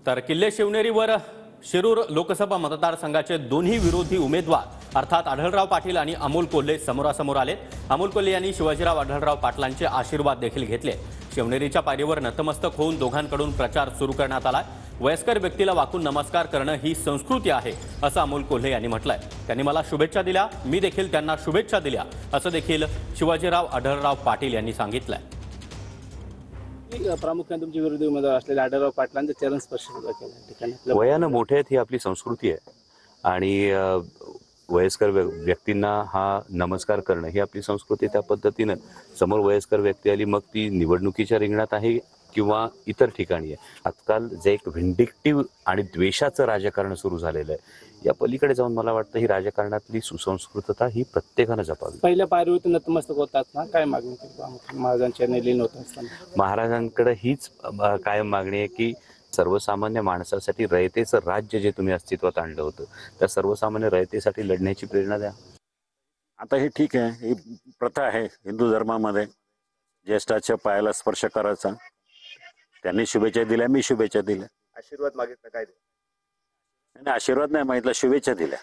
तर किल्ले शिवनेरीवर शिरूर लोकसभा मतदारसंघाचे दोन्ही विरोधी उमेदवार अर्थात आढळराव पाटील आणि अमोल कोल्हे समोरासमोर आले। अमोल कोल्हे यांनी शिवाजीराव आढळराव पाटलांचे आशीर्वाद देखील घेतले। शिवनेरीच्या पायरीवर नतमस्तक होऊन दोघांकडून प्रचार सुरू करण्यात आला। वयस्कर व्यक्तीला वाकून नमस्कार करणं ही संस्कृती आहे असं अमोल कोल्हे यांनी म्हटलंय। त्यांनी मला शुभेच्छा दिल्या, मी देखील त्यांना शुभेच्छा दिल्या असं देखील शिवाजीराव आढळराव पाटील यांनी सांगितलंय। प्रामुख्याने तुमचे विरोधी उमेदवार असलेले आढळराव पाटलांचे चरण स्पर्श केला। वयानं मोठे आहेत ही आपली संस्कृती आहे आणि वयस्कर व्यक्तींना हा नमस्कार करणं ही आपली संस्कृती। त्या पद्धतीनं समोर वयस्कर व्यक्ती आली, मग ती निवडणुकीच्या रिंगणात आहे किंवा इतर ठिकाणी आहे। आजकाल जे एक व्हिंडिक्टिव्ह आणि द्वेषाचं राजकारण सुरू झालेलं आहे, या पलीकडे जाऊन मला वाटतं ही राजकारणातली सुसंस्कृतता ही प्रत्येकानं जपावी। पहिल्या पायरीवर नतमस्तक होतात ना, काय मागणी केली महाराजांच्या लीन होत असताना? महाराजांकडे हीच कायम मागणी आहे की सर्वसामान्य माणसासाठी रयतेचं राज्य जे तुम्ही अस्तित्वात आणलं होतं, त्या सर्वसामान्य रयतेसाठी लढण्याची प्रेरणा द्या। आता हे ठीक आहे, ही प्रथा आहे हिंदू धर्मामध्ये ज्येष्ठाच्या पायाला स्पर्श करायचा। त्यांनी शुभेच्छा दिल्या, मी शुभेच्छा दिल्या। आशीर्वाद मागितला काय? आशीर्वाद नाही मागितला, शुभेच्छा दिल्या।